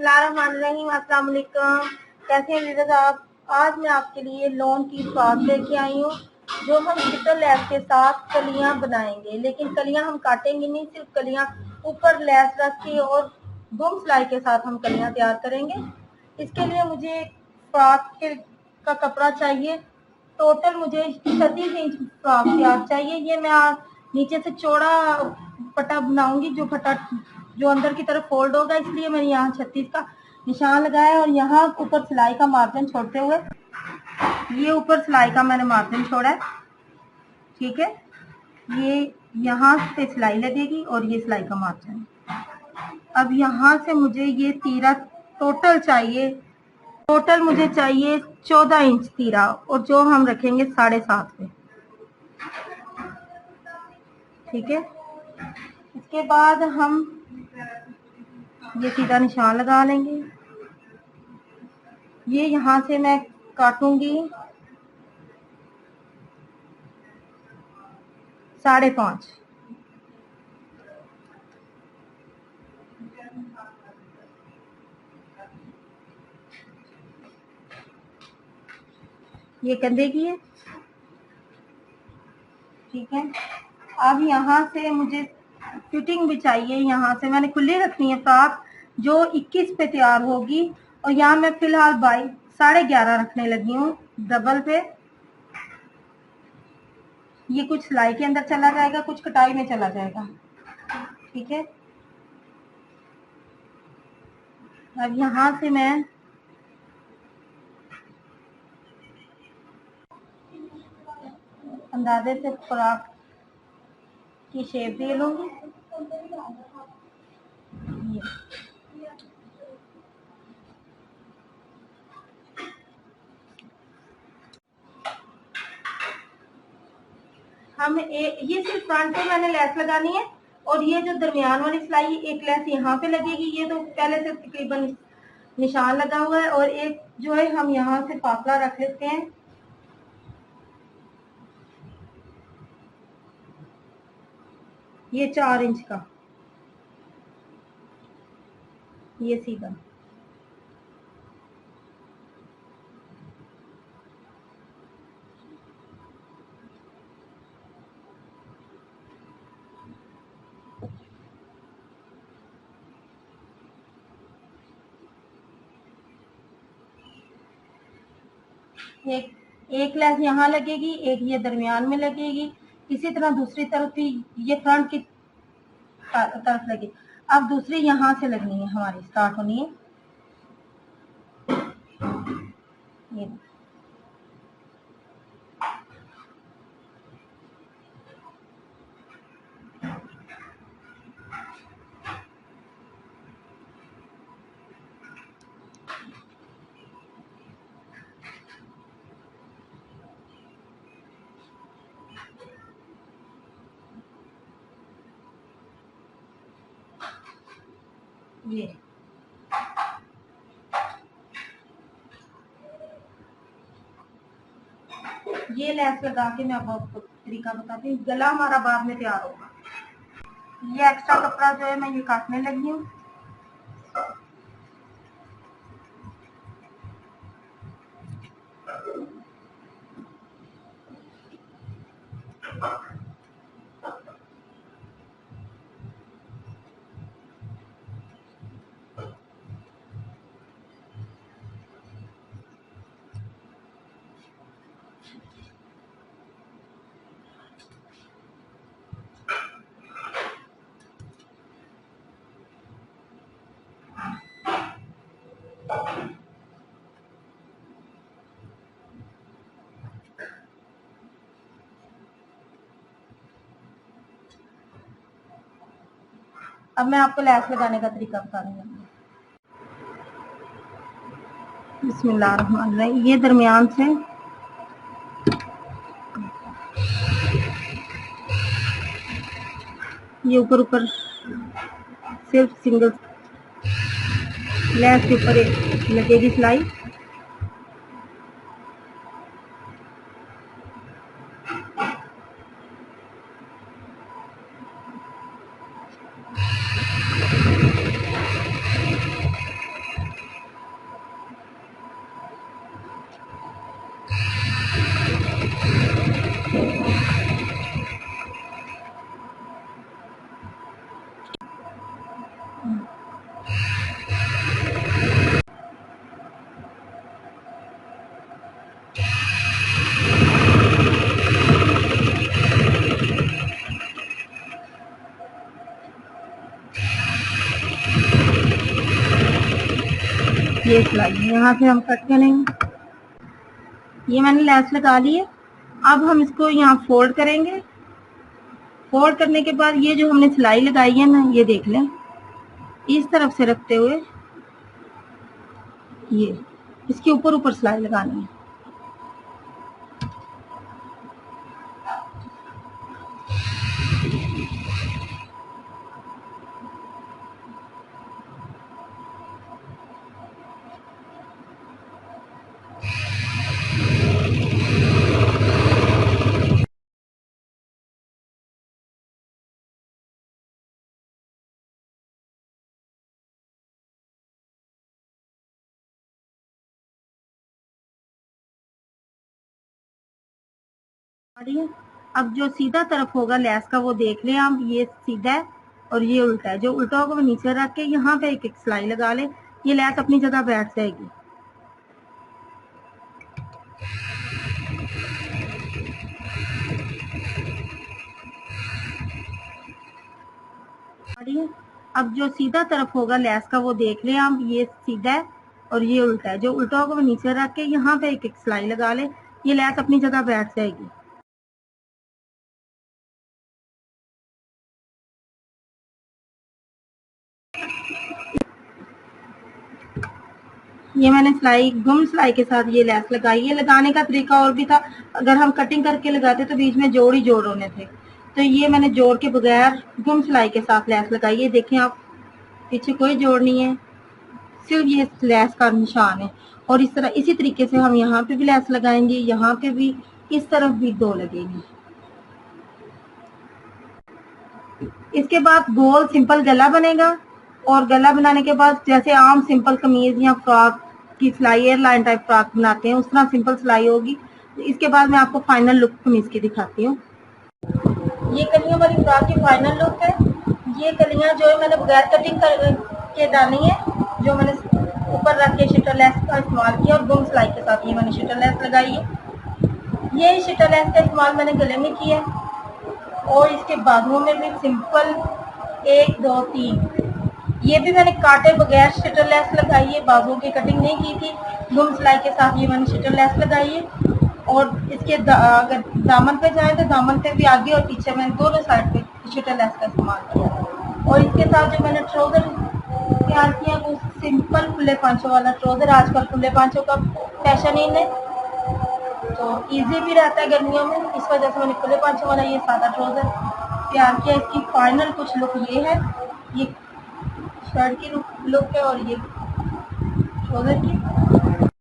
बिस्मिल्लाहिर्रहमानिर्रहीम। अस्सलाम वालेकुम। कैसे हैं वीडियोस आप? आज मैं आपके लिए लॉन की फ्रॉक लेके आई हूँ जो हम डिजिटल लैस के साथ कलियां बनाएंगे, लेकिन कलियां हम काटेंगे नहीं, सिर्फ कलियां ऊपर लैस रख के और गुम सिलाई के साथ हम कलियां तैयार करेंगे। इसके लिए मुझे फ्रॉक का कपड़ा चाहिए। टोटल मुझे 36 इंच फ्रॉक तैयार चाहिए। ये मैं नीचे से चौड़ा पट्टा बनाऊंगी, जो अंदर की तरफ फोल्ड होगा, इसलिए मैंने यहाँ 36 का निशान लगाया और यहाँ ऊपर सिलाई का मार्जिन छोड़ते हुए ये ऊपर सिलाई का मैंने मार्जिन छोड़ा है। ठीक है, ये यहाँ से सिलाई लगेगी और ये सिलाई का मार्जिन। अब यहाँ से मुझे ये तीरा टोटल चाहिए। टोटल मुझे चाहिए 14 इंच तीरा, और जो हम रखेंगे 7.5 पे। ठीक है, इसके बाद हम ये सीधा निशान लगा लेंगे। ये यहाँ से मैं काटूंगी 5.5। ये कंधे की है। ठीक है, अब यहाँ से मुझे फिटिंग भी चाहिए। यहाँ से मैंने खुली रखनी है फ्रॉक, जो 21 पे तैयार होगी, और यहाँ मैं फिलहाल 11.5 रखने लगी हूँ डबल पे। ये कुछ सिलाई के अंदर चला जाएगा, कुछ कटाई में चला जाएगा। ठीक है, अब यहाँ से मैं अंदाजे से फ्रॉक की शेप दे लूंगी। ये सिर्फ फ्रंट पे मैंने लेस लगानी है, और ये जो दरमियान वाली सिलाई एक लेस यहाँ पे लगेगी। ये तो पहले से तकरीबन निशान लगा हुआ है, और एक जो है हम यहाँ से फासला रख लेते हैं। ये 4 इंच का, ये सीधा। एक लेस यहाँ लगेगी, एक ये दरमियान में लगेगी, इसी तरह दूसरी तरफ भी ये फ्रंट की तरफ लगेगी। अब दूसरी यहाँ से लगनी है, हमारी स्टार्ट होनी है। ये लेस लगा के मैं आपको तरीका बताती हूँ। गला हमारा बाद में तैयार होगा। ये एक्स्ट्रा कपड़ा जो है मैं ये काटने लगी हूँ। अब मैं आपको लैस लगाने का तरीका बता रही हूँ। बिस्मिल्लाहिर्रहमानिर्रहीम। ये दरमियान से ये ऊपर सिर्फ सिंगल लैस के ऊपर लगेगी सिलाई। ये सिलाई यहाँ से हम कट करेंगे। ये मैंने लैस लगा ली है। अब हम इसको यहाँ फोल्ड करेंगे। फोल्ड करने के बाद ये जो हमने सिलाई लगाई है ना, ये देख लें, इस तरफ से रखते हुए ये इसके ऊपर ऊपर सिलाई लगानी है। अब जो सीधा तरफ होगा लैस का वो देख लें आप, ये सीधा है और ये उल्टा है। जो उल्टा होगा वो नीचे रख के यहाँ पे एक एक सिलाई लगा ले, ये लैस अपनी जगह बैठ जाएगी। अब जो सीधा तरफ होगा लैस का वो देख लें आप, ये सीधा है और ये उल्टा है। जो उल्टा होगा वो नीचे रख के यहाँ पे एक एक सिलाई लगा ले, ये लैस अपनी जगह बैठ जाएगी। ये मैंने सिलाई गुम सिलाई के साथ ये लैस लगाई है। लगाने का तरीका और भी था, अगर हम कटिंग करके लगाते तो बीच में जोड़ ही जोड़ होने थे, तो ये मैंने जोड़ के बगैर गुम सिलाई के साथ लैस लगाई है। देखें आप, पीछे कोई जोड़ नहीं है, सिर्फ ये लैस का निशान है। और इस तरह इसी तरीके से हम यहाँ पे भी लैस लगाएंगे, यहाँ पे भी, इस तरफ भी दो लगेंगे। इसके बाद गोल सिंपल गला बनेगा, और गला बनाने के बाद जैसे आम सिंपल कमीज या फ्रॉक की सिलाई, एयरलाइन टाइप फ्रॉक बनाते हैं, उस तरह सिंपल सिलाई होगी। इसके बाद मैं आपको फाइनल लुक कमीज की दिखाती हूँ। ये कलियां हमारी फ्रॉक की फाइनल लुक है। ये कलियां जो है मैंने बगैर कटिंग के डाली है, जो मैंने ऊपर रख के शटर लेस का इस्तेमाल किया और गुम सिलाई के साथ ये मैंने शटर लेस लगाई है। ये शटर लेस का इस्तेमाल मैंने गले में किया है, और इसके बाजुओं में भी सिंपल 1 2 3, ये भी मैंने काटे बगैर शटर लेस लगाई है, बाजुओं की कटिंग नहीं की थी। गुम सिलाई के साथ ये मैंने शटर लेस लगाई है। और इसके अगर दामन पे जाए तो दामन पे भी आगे और पीछे मैंने दोनों साइड पे शटर लेस का इस्तेमाल किया। और इसके साथ जो मैंने ट्राउजर तैयार किया वो सिंपल खुले पांचों वाला ट्राउजर। आजकल खुले पांचों का फैशन इन है, तो इजी भी रहता है गर्मियों में, इस वजह से मैंने खुले पांचों वाला ये सादा ट्राउजर तैयार किया। इसकी फाइनल कुछ लुक ये है, ये शर्ट की लुक है और ये ट्राउजर की।